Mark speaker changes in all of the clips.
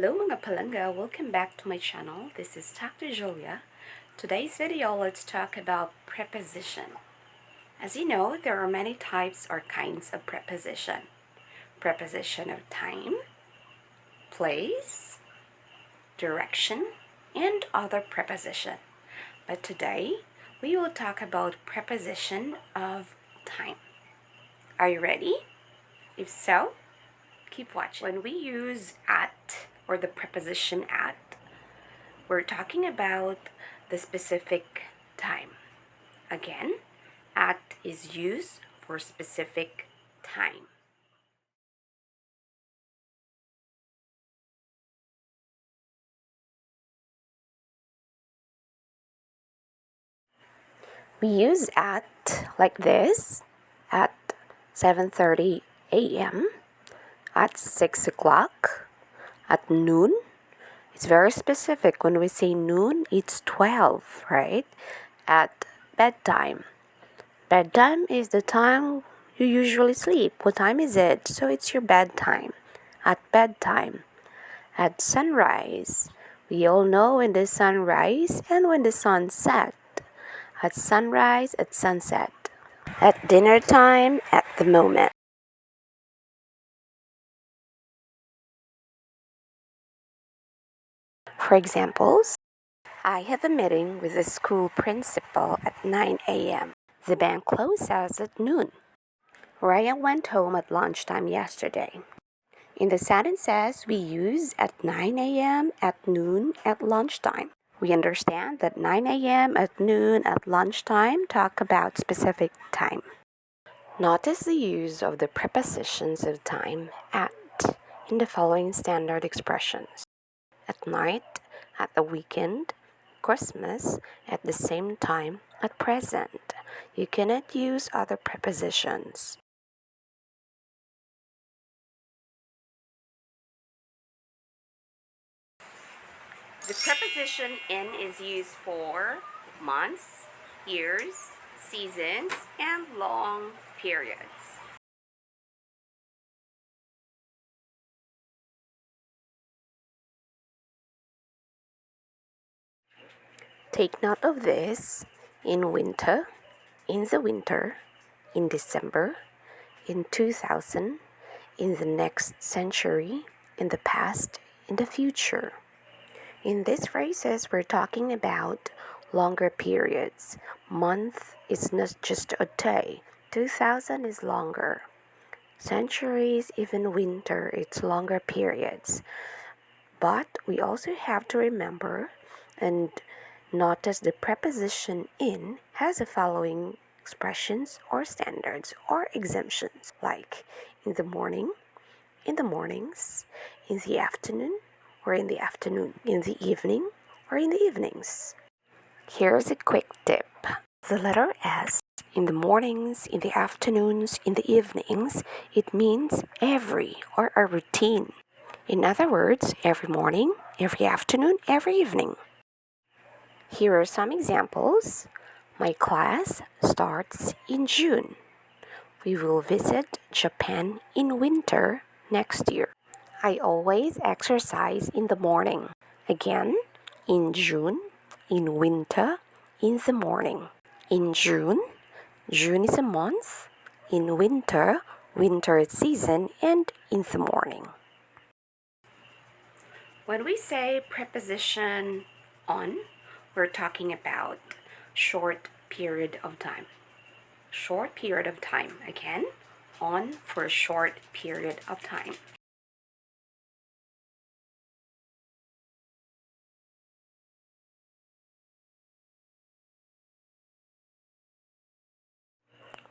Speaker 1: Hello mga palangga, welcome back to my channel. This is TalktoJULIA. Today's video, let's talk about preposition. As you know, there are many types or kinds of preposition. Preposition of time, place, direction, and other preposition. But today, we will talk about preposition of time. Are you ready? If so, keep watching. When we use at or the preposition at, we're talking about the specific time. Again, at is used for specific time. We use at like this, at 7:30 a.m., at 6 o'clock, at noon. It's very specific. When we say noon, it's 12, right? At bedtime. Bedtime is the time you usually sleep. What time is it? So it's your bedtime. At bedtime. At sunrise. We all know when the sun rises and when the sun sets. At sunrise, at sunset. At dinner time, at the moment. For examples, I have a meeting with the school principal at 9 a.m. The bank closes at noon. Ryan went home at lunchtime yesterday. In the sentences, we use at 9 a.m., at noon, at lunchtime. We understand that 9 a.m., at noon, at lunchtime talk about specific time. Notice the use of the prepositions of time at in the following standard expressions. At night, at the weekend, Christmas, at the same time, at present. You cannot use other prepositions. The preposition in is used for months, years, seasons, and long periods. Take note of this: in winter, in the winter, in December, in 2000, in the next century, in the past, in the future. In these phrases, we're talking about longer periods. Month is not just a day. 2000 is longer. Centuries, even winter, it's longer periods. But we also have to remember and notice the preposition in has the following expressions or standards or exemptions, like in the morning, in the mornings, in the afternoon, or in the afternoon, in the evening, or in the evenings. Here's a quick tip. The letter S in the mornings, in the afternoons, in the evenings, it means every or a routine. In other words, every morning, every afternoon, every evening. Here are some examples. My class starts in June. We will visit Japan in winter next year. I always exercise in the morning. Again, in June, in winter, in the morning. In June, June is a month. In winter, winter is season, and in the morning. When we say preposition on, we're talking about short period of time. Short period of time. Again, on for a short period of time.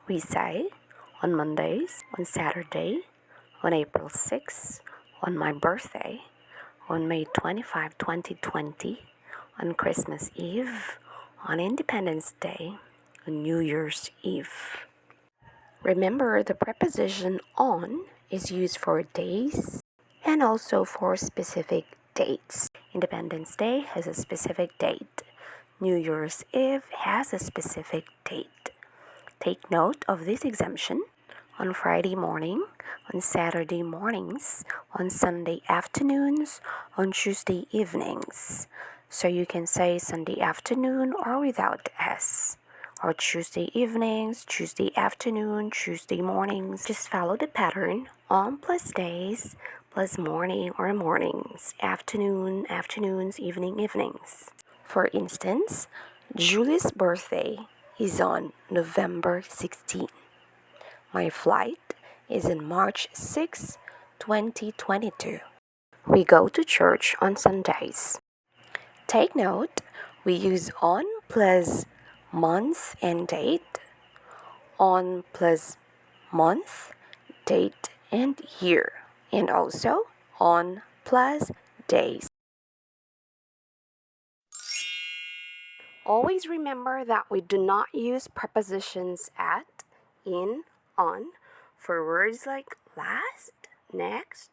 Speaker 1: We say on Mondays, on Saturday, on April 6, on my birthday, on May 25, 2020, on Christmas Eve, on Independence Day, on New Year's Eve. Remember, the preposition on is used for days and also for specific dates. Independence Day has a specific date. New Year's Eve has a specific date. Take note of this exemption on Friday morning, on Saturday mornings, on Sunday afternoons, on Tuesday evenings. So you can say Sunday afternoon or without S, or Tuesday evenings, Tuesday afternoon, Tuesday mornings. Just follow the pattern: on plus days plus morning or mornings, afternoon, afternoons, evening, evenings. For instance, Julie's birthday is on November 16. My flight is on March 6, 2022. We go to church on Sundays. Take note, we use on plus month and date, on plus month, date, and year, and also on plus days. Always remember that we do not use prepositions at, in, on for words like last, next,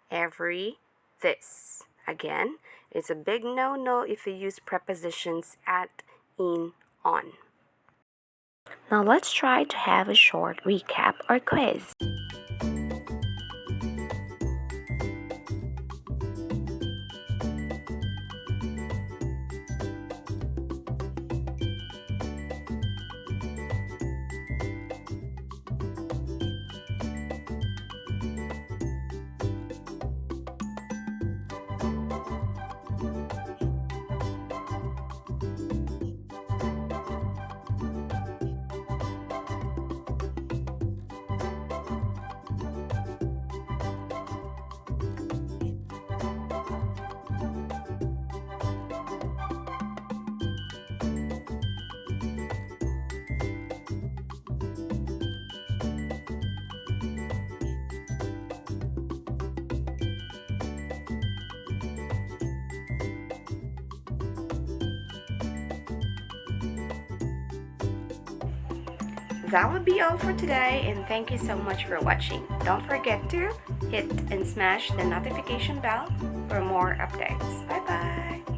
Speaker 1: every, this. Again, it's a big no-no if you use prepositions at, in, on. Now let's try to have a short recap or quiz. That would be all for today, and thank you so much for watching. Don't forget to hit and smash the notification bell for more updates. Bye bye!